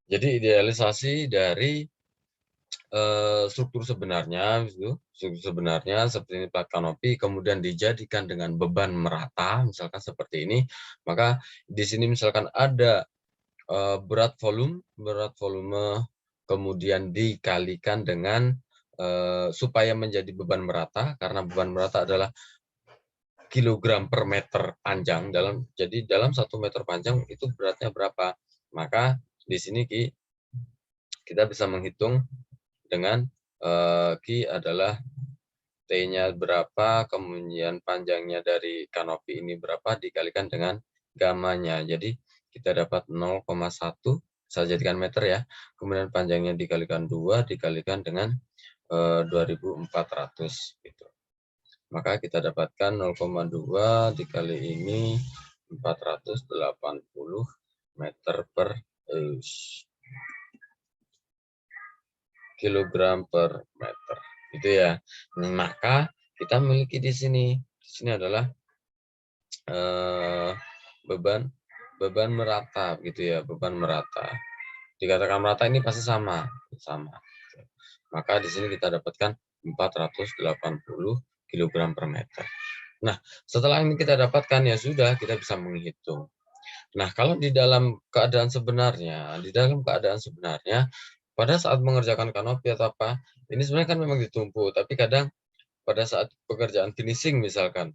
Jadi idealisasi dari struktur sebenarnya gitu, struktur sebenarnya seperti ini plat kanopi, kemudian dijadikan dengan beban merata, misalkan seperti ini, maka di sini misalkan ada berat volume, kemudian dikalikan dengan supaya menjadi beban merata, karena beban merata adalah kilogram per meter panjang, jadi dalam 1 meter panjang itu beratnya berapa. Maka di sini kita bisa menghitung dengan Ki adalah T-nya berapa, kemudian panjangnya dari kanopi ini berapa, dikalikan dengan gamanya. Jadi kita dapat 0,1, saya jadikan meter ya, kemudian panjangnya dikalikan 2, dikalikan dengan 2400 gitu. Maka kita dapatkan 0,2 dikali ini 480 meter per kilogram per meter. Gitu ya. Maka kita memiliki di sini. Di sini adalah beban merata gitu ya, beban merata. Dikatakan merata ini pasti sama. Maka di sini kita dapatkan 480 kg per meter. Nah, setelah ini kita dapatkan ya sudah kita bisa menghitung. Nah, kalau di dalam keadaan sebenarnya, pada saat mengerjakan kanopi atau apa, ini sebenarnya kan memang ditumpuk, tapi kadang pada saat pekerjaan finishing misalkan,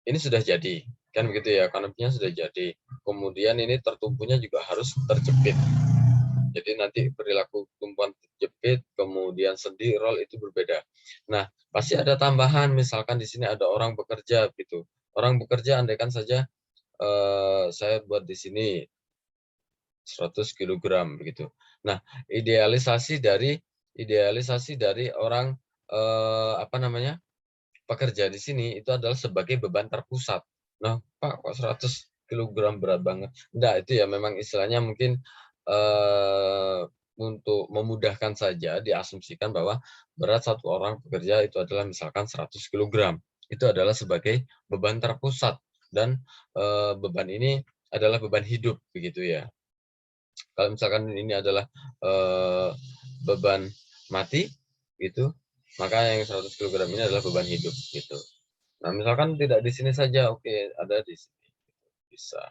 ini sudah jadi, kan begitu ya, kanopinya sudah jadi. Kemudian ini tertumpunya juga harus terjepit. Jadi nanti perilaku tumpuan terjepit, kemudian sendi, roll itu berbeda. Nah, pasti ada tambahan, misalkan di sini ada orang bekerja gitu. Orang bekerja andaikan saja saya buat di sini 100 kilogram begitu. Nah, idealisasi dari orang apa namanya? Pekerja di sini itu adalah sebagai beban terpusat. Nah, Pak, kok 100 kilogram berat banget? Enggak, itu ya memang istilahnya mungkin untuk memudahkan saja diasumsikan bahwa berat satu orang pekerja itu adalah misalkan 100 kilogram. Itu adalah sebagai beban terpusat dan beban ini adalah beban hidup begitu ya. Kalau misalkan ini adalah beban mati gitu, maka yang 100 kg ini adalah beban hidup gitu. Nah, misalkan tidak di sini saja, oke, ada di sini. Bisa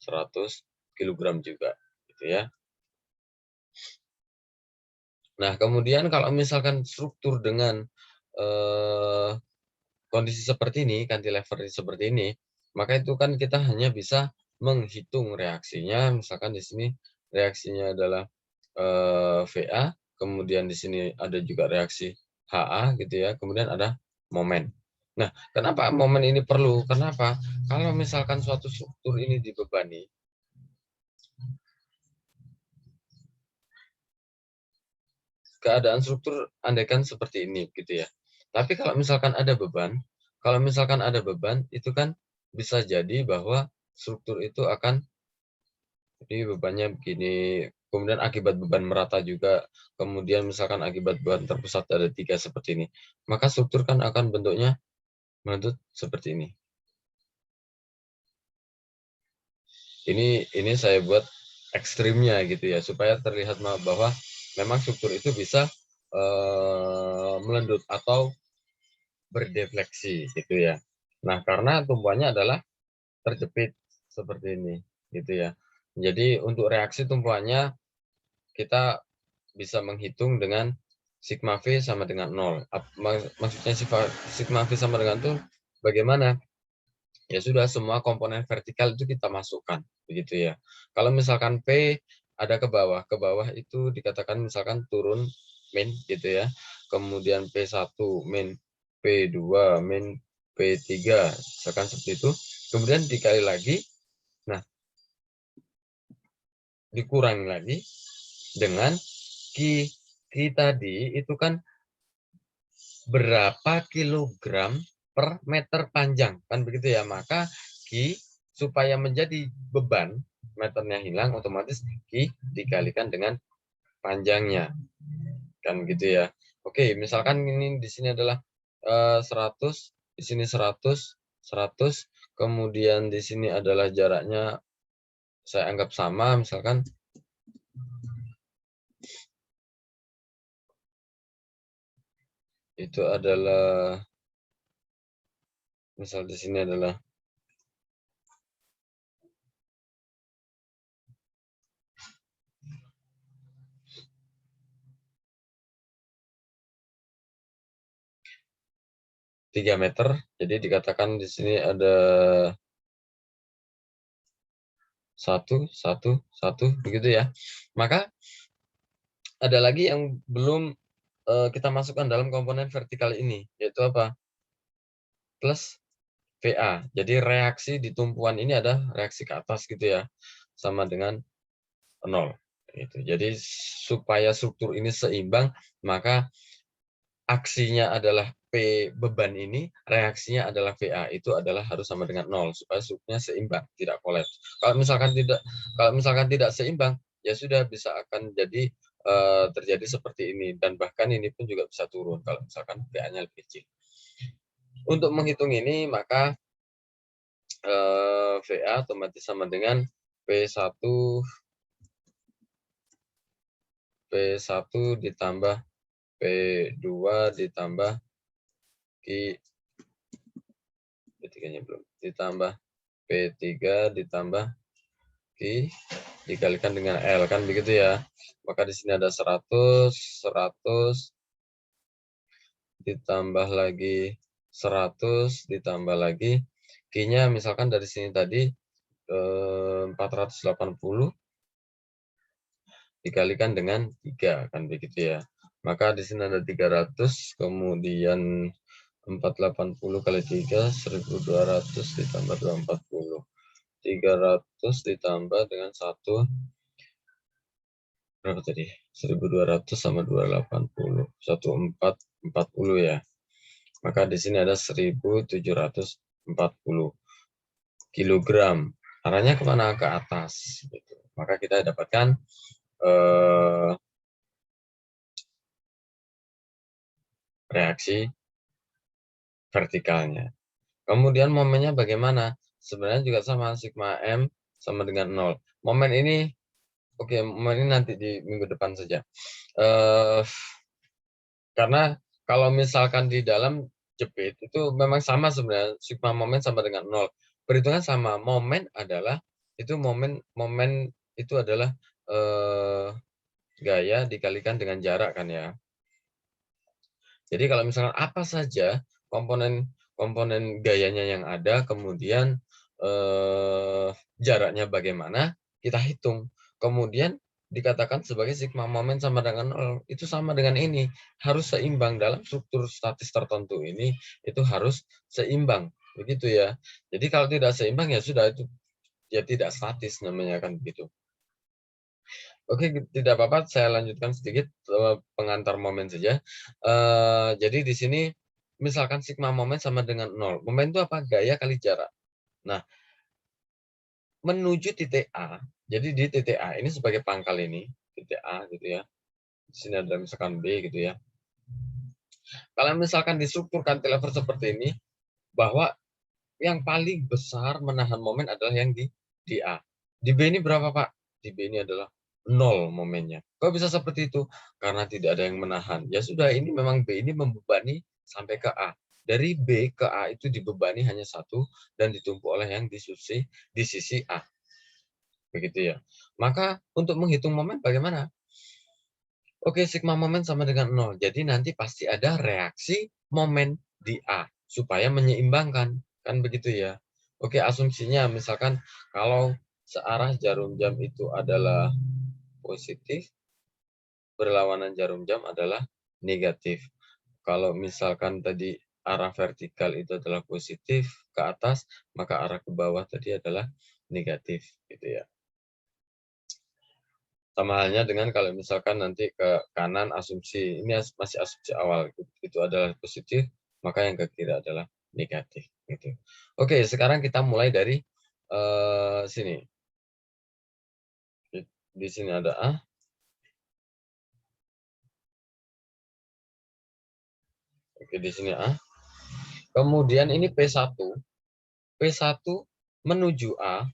100 kilogram juga gitu ya. Nah, kemudian kalau misalkan struktur dengan kondisi seperti ini, cantilever seperti ini, maka itu kan kita hanya bisa menghitung reaksinya. Misalkan di sini reaksinya adalah VA, kemudian di sini ada juga reaksi HA gitu ya, kemudian ada momen. Nah, kenapa momen ini perlu? Kenapa? Kalau misalkan suatu struktur ini dibebani, keadaan struktur andaikan seperti ini gitu ya. Tapi kalau misalkan ada beban, itu kan bisa jadi bahwa struktur itu akan jadi bebannya begini, kemudian akibat beban merata juga, kemudian misalkan akibat beban terpusat ada 3 seperti ini, maka struktur kan akan bentuknya menuntut seperti ini. Ini saya buat ekstrimnya gitu ya, supaya terlihat bahwa memang struktur itu bisa melendut atau berdefleksi gitu ya. Nah, karena tumpuannya adalah terjepit seperti ini gitu ya. Jadi untuk reaksi tumpuannya kita bisa menghitung dengan sigma V sama dengan 0. Maksudnya sigma V sama dengan itu bagaimana? Ya sudah, semua komponen vertikal itu kita masukkan begitu ya. Kalau misalkan P ada ke bawah itu dikatakan misalkan turun min gitu ya. Kemudian P1 min, P2 min, P3 misalkan seperti itu. Kemudian dikali lagi, nah dikurangi lagi dengan Ki tadi itu kan berapa kilogram per meter panjang, kan begitu ya. Maka Ki supaya menjadi beban, meternya hilang, otomatis Ki dikalikan dengan panjangnya, kan gitu ya. Oke, misalkan ini di sini adalah 100, di sini 100, 100, kemudian di sini adalah jaraknya saya anggap sama, misalkan itu adalah, misal di sini adalah 3 meter, jadi dikatakan di sini ada 1, 1, 1, begitu ya. Maka ada lagi yang belum kita masukkan dalam komponen vertikal ini, yaitu apa? Plus VA. Jadi reaksi di tumpuan ini ada reaksi ke atas gitu ya, sama dengan 0. Gitu. Jadi supaya struktur ini seimbang, maka aksinya adalah P beban ini, reaksinya adalah VA. Itu adalah harus sama dengan 0 supaya strukturnya seimbang, tidak kolaps. Kalau misalkan tidak seimbang, ya sudah bisa akan jadi terjadi seperti ini, dan bahkan ini pun juga bisa turun kalau misalkan VA-nya lebih kecil. Untuk menghitung ini maka VA otomatis sama dengan P1 ditambah P2 ditambah Q, P3-nya belum, ditambah P3 ditambah Q dikalikan dengan L, kan begitu ya. Maka di sini ada 100 ditambah lagi 100 ditambah lagi Q-nya misalkan dari sini tadi 480 dikalikan dengan 3, kan begitu ya. Maka di sini ada 300, kemudian 480 kali 3, 1200 ditambah 240. 300 ditambah dengan 1, berapa tadi? 1200 sama 280, 1440 ya. Maka di sini ada 1740 kilogram. Arahnya kemana? Ke atas. Gitu. Maka kita dapatkan reaksi vertikalnya. Kemudian momennya bagaimana? Sebenarnya juga sama, sigma M sama dengan 0. Momen ini, oke, momen ini nanti di minggu depan saja. Karena kalau misalkan di dalam jepit, itu memang sama sebenarnya, sigma momen sama dengan 0. Perhitungan sama, momen adalah, itu momen itu adalah gaya dikalikan dengan jarak kan ya. Jadi kalau misalkan apa saja komponen gayanya yang ada, kemudian jaraknya bagaimana, kita hitung. Kemudian dikatakan sebagai sigma momen sama dengan 0, itu sama dengan ini. Harus seimbang dalam struktur statis tertentu ini, itu harus seimbang. Begitu ya. Jadi kalau tidak seimbang ya sudah, itu ya tidak statis namanya, kan begitu. Oke, tidak apa-apa, saya lanjutkan sedikit pengantar momen saja. Jadi di sini misalkan sigma momen sama dengan 0. Momen itu apa? Gaya kali jarak. Nah, menuju titik A, jadi di titik A ini sebagai pangkal ini, titik A gitu ya. Di sini ada misalkan B gitu ya. Kalau misalkan di struktur cantilever seperti ini, bahwa yang paling besar menahan momen adalah yang di A. Di B ini berapa, Pak? Di B ini adalah 0 momennya. Kok bisa seperti itu? Karena tidak ada yang menahan. Ya sudah, ini memang B ini membebani sampai ke A. Dari B ke A itu dibebani hanya 1 dan ditumpuk oleh yang di sisi A. Begitu ya. Maka untuk menghitung momen bagaimana? Oke, sigma momen sama dengan 0. Jadi nanti pasti ada reaksi momen di A supaya menyeimbangkan. Kan begitu ya. Oke, asumsinya misalkan kalau searah jarum jam itu adalah positif, berlawanan jarum jam adalah negatif. Kalau misalkan tadi arah vertikal itu adalah positif ke atas, maka arah ke bawah tadi adalah negatif gitu ya. Sama halnya dengan kalau misalkan nanti ke kanan asumsi, ini masih asumsi awal, itu adalah positif, maka yang ke kiri adalah negatif. Gitu. Oke, sekarang kita mulai dari sini. Di sini ada A. Oke, di sini A. Kemudian ini P1. P1 menuju A,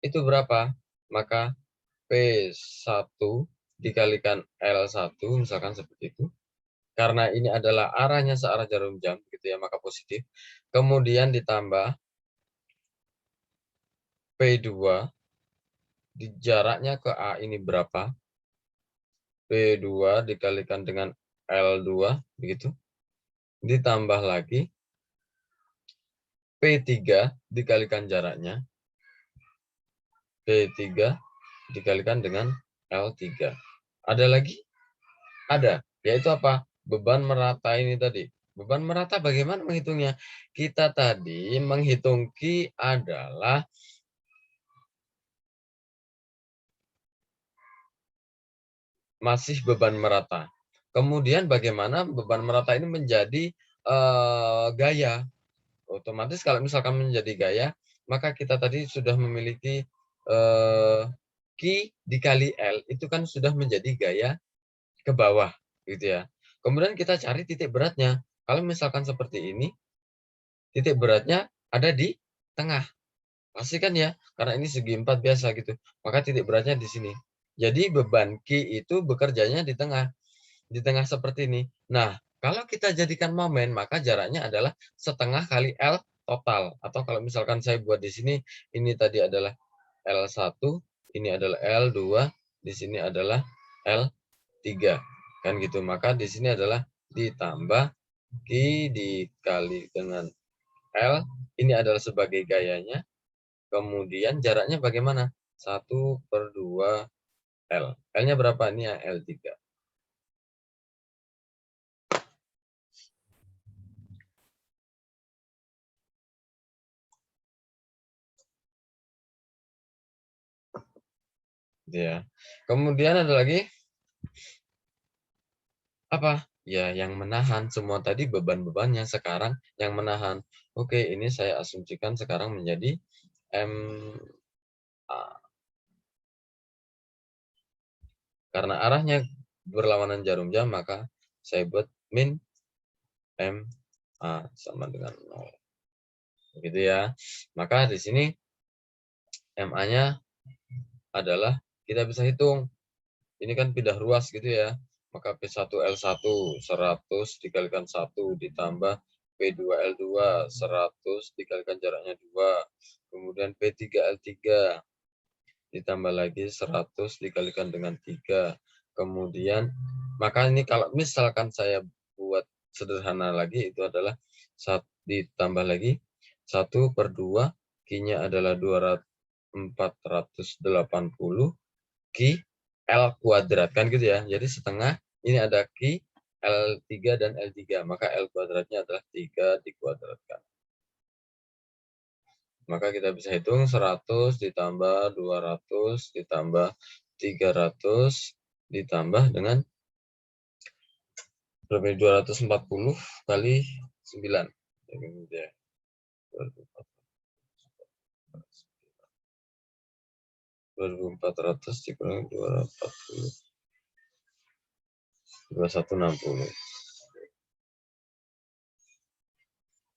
itu berapa? Maka P1 dikalikan L1, misalkan seperti itu. karena ini adalah arahnya searah jarum jam, gitu ya, maka positif. Kemudian ditambah P2, di jaraknya ke A ini berapa? P2 dikalikan dengan L2, begitu. Ditambah lagi P3 dikalikan jaraknya, P3 dikalikan dengan L3. Ada lagi? Ada, yaitu apa? Beban merata ini tadi. Beban merata bagaimana menghitungnya? Kita tadi menghitung Q adalah masih beban merata. Kemudian bagaimana beban merata ini menjadi gaya. Otomatis kalau misalkan menjadi gaya, maka kita tadi sudah memiliki Q dikali L, itu kan sudah menjadi gaya ke bawah, gitu ya. Kemudian kita cari titik beratnya. Kalau misalkan seperti ini, titik beratnya ada di tengah. Pasti kan ya, karena ini segi 4 biasa gitu. Maka titik beratnya di sini. Jadi beban Q itu bekerjanya di tengah seperti ini. Nah, kalau kita jadikan momen, maka jaraknya adalah setengah kali L total. Atau kalau misalkan saya buat di sini, ini tadi adalah L1, ini adalah L2, di sini adalah L3. Kan gitu. Maka di sini adalah ditambah Q dikali dengan L, ini adalah sebagai gayanya. Kemudian jaraknya bagaimana? 1/2 L. L-nya berapa? Ini ya, L3. Ya. Kemudian ada lagi apa? Ya, yang menahan semua tadi beban-bebannya sekarang yang menahan. Oke, ini saya asumsikan sekarang menjadi MA. Karena arahnya berlawanan jarum jam, maka saya buat min MA sama dengan 0. Begitu ya. Maka di sini MA-nya adalah kita bisa hitung. Ini kan pindah ruas gitu ya. Maka P1L1 100 dikalikan 1 ditambah P2L2 100 dikalikan jaraknya 2. Kemudian P3L3 ditambah lagi 100 dikalikan dengan 3. Kemudian maka ini kalau misalkan saya buat sederhana lagi itu adalah ditambah lagi 1/2 Q-nya adalah 480 Q L kuadrat kan gitu ya. Jadi setengah ini ada Q L3 dan L3, maka L kuadratnya adalah 3 dikuadratkan. Maka kita bisa hitung 100 ditambah 200 ditambah 300 ditambah dengan berapa? 240 kali 9. Jadi 2400 dikurangi 240. 2160.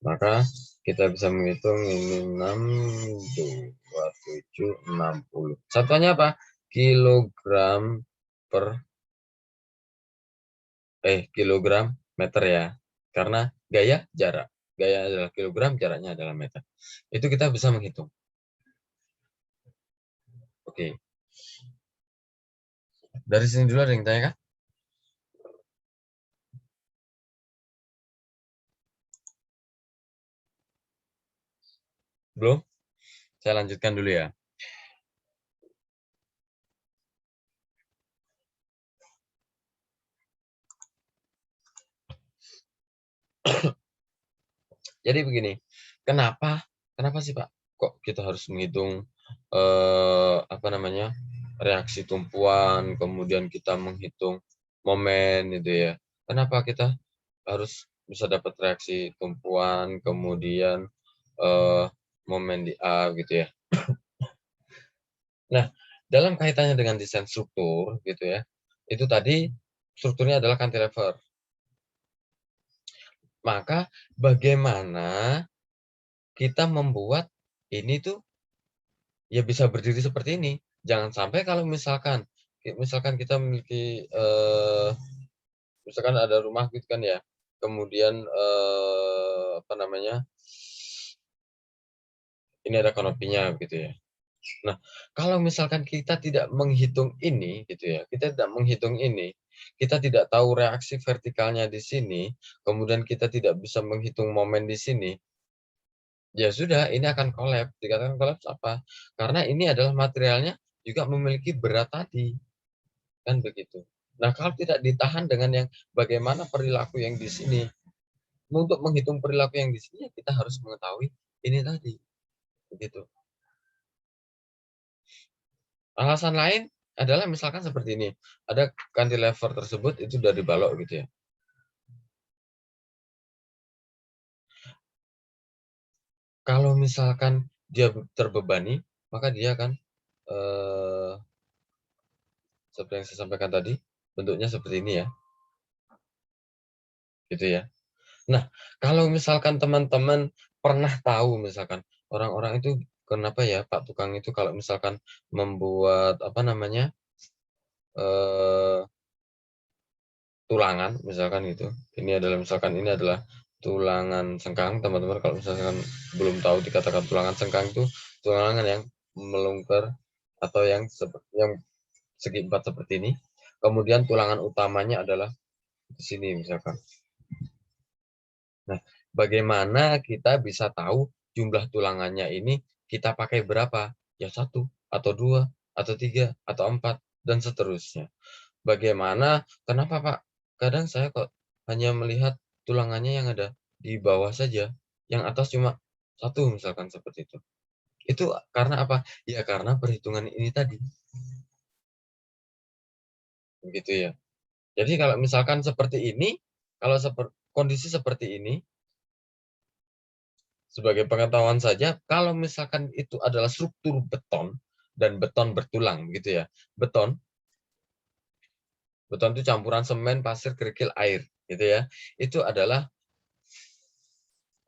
Maka kita bisa menghitung ini 6, 27, 60. Satuannya apa? Kilogram per kilogram meter ya. Karena gaya jarak. Gaya adalah kilogram, jaraknya adalah meter. Itu kita bisa menghitung. Oke. Dari sini dulu ada yang tanya kah? Belum? Saya lanjutkan dulu ya. Jadi begini, kenapa sih Pak? Kok kita harus menghitung reaksi tumpuan, kemudian kita menghitung momen gitu ya. Kenapa kita harus bisa dapat reaksi tumpuan, kemudian momen di A gitu ya. Nah, dalam kaitannya dengan desain struktur gitu ya, itu tadi strukturnya adalah cantilever. Maka bagaimana kita membuat ini tuh ya bisa berdiri seperti ini. Jangan sampai kalau misalkan kita memiliki Misalkan ada rumah gitu kan ya, kemudian, apa namanya, ini ada kanopinya gitu ya. Nah, kalau misalkan kita tidak menghitung ini gitu ya, kita tidak menghitung ini, kita tidak tahu reaksi vertikalnya di sini, kemudian kita tidak bisa menghitung momen di sini, ya sudah ini akan kolaps. Dikatakan kolaps apa? Karena ini adalah materialnya juga memiliki berat tadi, kan begitu. Nah, kalau tidak ditahan dengan yang bagaimana perilaku yang di sini, untuk menghitung perilaku yang di sini, ya kita harus mengetahui ini tadi, begitu. Alasan lain adalah misalkan seperti ini, ada cantilever tersebut itu dari balok gitu ya. Kalau misalkan dia terbebani, maka dia akan, eee, seperti yang saya sampaikan tadi, bentuknya seperti ini ya, gitu ya. Nah, kalau misalkan teman-teman pernah tahu misalkan, orang-orang itu kenapa ya Pak tukang itu kalau misalkan membuat, apa namanya, eee tulangan misalkan gitu, ini adalah tulangan sengkang, teman-teman kalau misalkan belum tahu dikatakan tulangan sengkang itu tulangan yang melungker atau yang segi empat seperti ini, kemudian tulangan utamanya adalah di sini misalkan. Nah, bagaimana kita bisa tahu jumlah tulangannya ini kita pakai berapa? Ya satu atau 2 atau 3 atau 4 dan seterusnya. Bagaimana kenapa, Pak? Kadang saya kok hanya melihat tulangannya yang ada di bawah saja, yang atas cuma satu misalkan seperti itu. Itu karena apa? Ya karena perhitungan ini tadi, begitu ya. Jadi kalau misalkan seperti ini, kalau kondisi seperti ini, sebagai pengetahuan saja, kalau misalkan itu adalah struktur beton dan beton bertulang gitu ya. Beton beton itu campuran semen, pasir, kerikil, air gitu ya. Itu adalah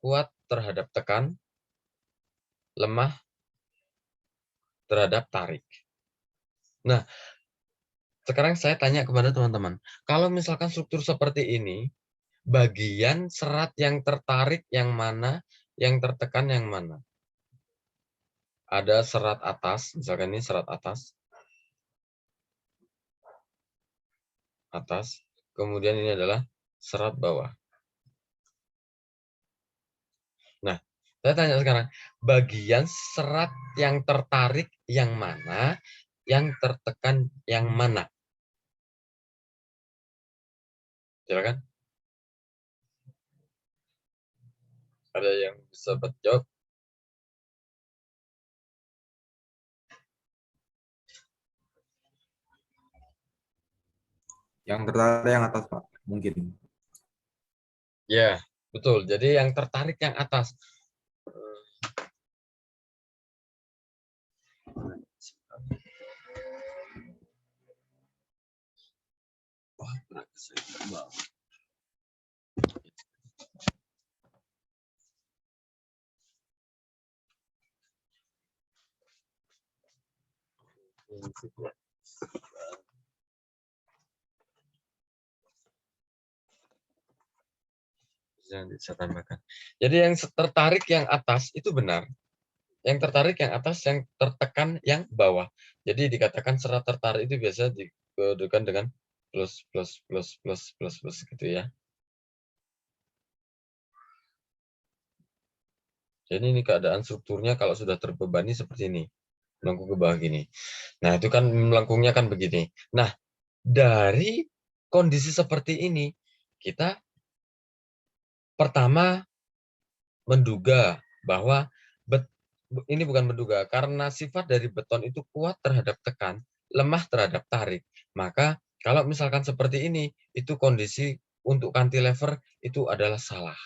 kuat terhadap tekan, lemah terhadap tarik. Nah, sekarang saya tanya kepada teman-teman, kalau misalkan struktur seperti ini, bagian serat yang tertarik yang mana, yang tertekan yang mana? Ada serat atas, misalkan ini serat atas, kemudian ini adalah serat bawah. Nah, saya tanya sekarang, bagian serat yang tertarik yang mana, yang tertekan yang mana? Silakan. Ada yang bisa jawab? Yang tertarik yang atas, Pak. Mungkin. Ya, betul. Jadi yang tertarik yang atas. Saya tambahkan. Jadi yang tertarik yang atas itu benar. Yang tertarik yang atas, yang tertekan yang bawah. Jadi dikatakan serat tertarik itu biasa dikedudukan dengan plus plus plus plus plus plus gitu ya. Jadi ini keadaan strukturnya kalau sudah terbebani seperti ini, melengkung ke bawah gini. Nah, itu kan melengkungnya kan begini. Nah, dari kondisi seperti ini, kita pertama menduga bahwa ini bukan menduga, karena sifat dari beton itu kuat terhadap tekan, lemah terhadap tarik. Maka kalau misalkan seperti ini, itu kondisi untuk cantilever itu adalah salah,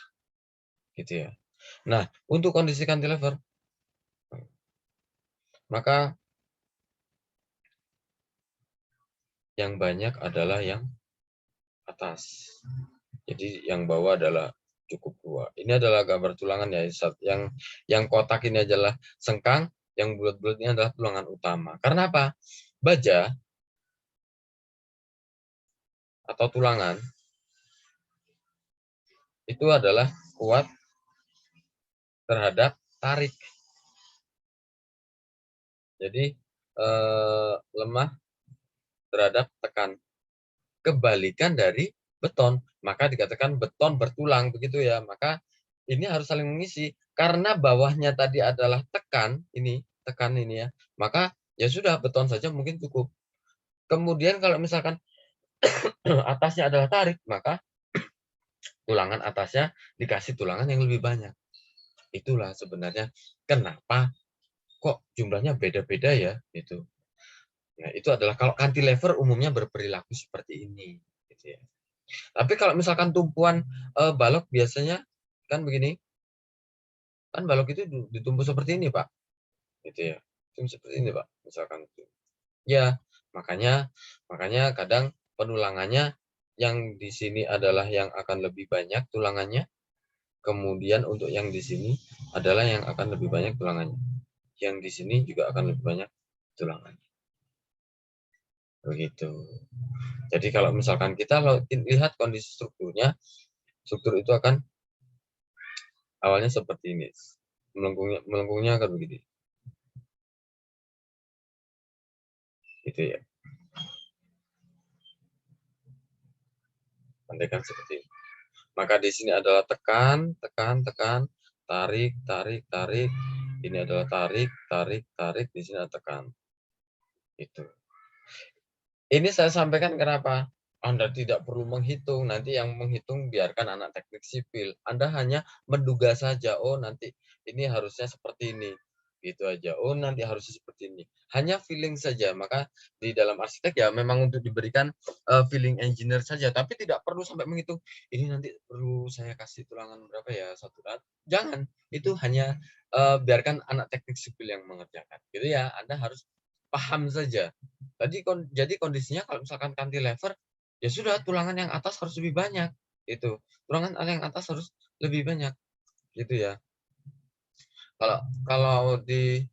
gitu ya. Nah, untuk kondisi cantilever, maka yang banyak adalah yang atas. Jadi yang bawah adalah cukup tua. Ini adalah gambar tulangan ya. Yang kotak ini adalah sengkang, yang bulat-bulat ini adalah tulangan utama. Karena apa? Baja atau tulangan itu adalah kuat terhadap tarik. Jadi lemah terhadap tekan. Kebalikan dari beton, maka dikatakan beton bertulang begitu ya. Maka ini harus saling mengisi karena bawahnya tadi adalah tekan ini ya. Maka ya sudah beton saja mungkin cukup. Kemudian kalau misalkan atasnya adalah tarik, maka tulangan atasnya dikasih tulangan yang lebih banyak. Itulah sebenarnya kenapa kok jumlahnya beda-beda ya itu. Nah, itu adalah kalau cantilever umumnya berperilaku seperti ini gitu ya. Tapi kalau misalkan tumpuan balok biasanya kan begini. Kan balok itu ditumpuk seperti ini, Pak. Gitu ya. Seperti ini, Pak. Misalkan itu. Ya, makanya kadang penulangannya yang di sini adalah yang akan lebih banyak tulangannya. Kemudian untuk yang di sini adalah yang akan lebih banyak tulangannya. Yang di sini juga akan lebih banyak tulangannya. Begitu. Jadi kalau misalkan kita lihat kondisi strukturnya, struktur itu akan awalnya seperti ini. Melengkungnya akan begini. Gitu ya. Andaikan seperti ini. Maka di sini adalah tekan, tekan, tekan, tarik, tarik, tarik. Ini adalah tarik, tarik, tarik. Di sini ada tekan. Itu. Ini saya sampaikan kenapa? Anda tidak perlu menghitung. Nanti yang menghitung biarkan anak teknik sipil. Anda hanya menduga saja. Oh, nanti ini harusnya seperti ini. Gitu aja. Oh, nanti harusnya seperti ini. Hanya feeling saja. Maka di dalam arsitek ya memang untuk diberikan feeling engineer saja. Tapi tidak perlu sampai menghitung. Ini nanti perlu saya kasih tulangan berapa ya? 1 rat. Jangan. Itu hanya biarkan anak teknik sipil yang mengerjakan. Gitu ya. Anda harus paham saja. Jadi kondisinya kalau misalkan cantilever, ya sudah tulangan yang atas harus lebih banyak. Itu. Tulangan yang atas harus lebih banyak. Gitu ya. Kalau di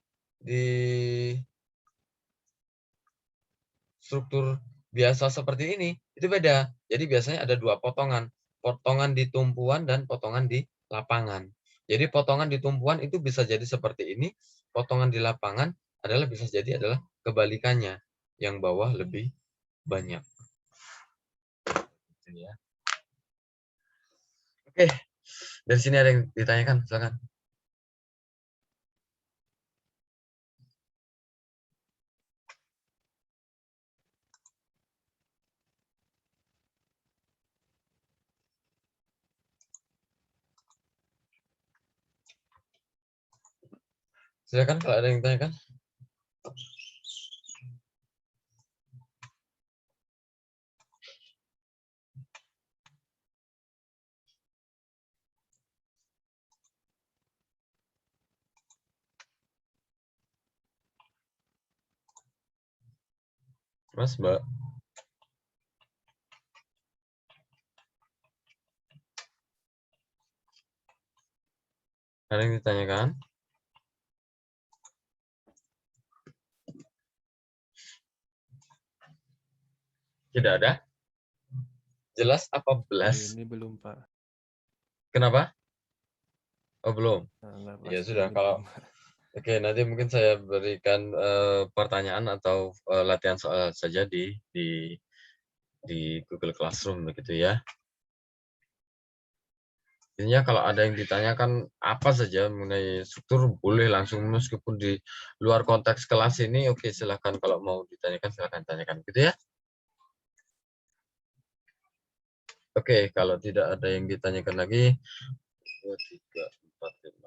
struktur biasa seperti ini, itu beda. Jadi biasanya ada 2 potongan. Potongan di tumpuan dan potongan di lapangan. Jadi potongan di tumpuan itu bisa jadi seperti ini, potongan di lapangan bisa jadi adalah kebalikannya. Yang bawah lebih banyak. Gitu ya. Oke, dari sini ada yang ditanyakan, silakan. Silakan kalau ada yang ditanyakan. Mas, Mbak. Ada yang ditanyakan? Tidak ada? Jelas apa belas? Ini belum, Pak. Kenapa? Oh, belum. Enggak, Ya pasti sudah, ini kalau belum. oke, nanti mungkin saya berikan pertanyaan atau latihan soal saja di Google Classroom begitu ya. Intinya kalau ada yang ditanyakan apa saja mengenai struktur boleh langsung meskipun di luar konteks kelas ini, oke silahkan kalau mau ditanyakan silahkan tanyakan gitu ya. Oke, kalau tidak ada yang ditanyakan lagi, 2, 3, 4, 5,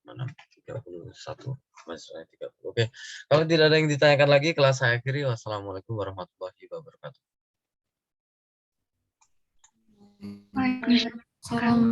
6, 31, masih 30. Oke, kalau tidak ada yang ditanyakan lagi, kelas saya akhiri. Wassalamualaikum warahmatullahi wabarakatuh. Waalaikumsalam.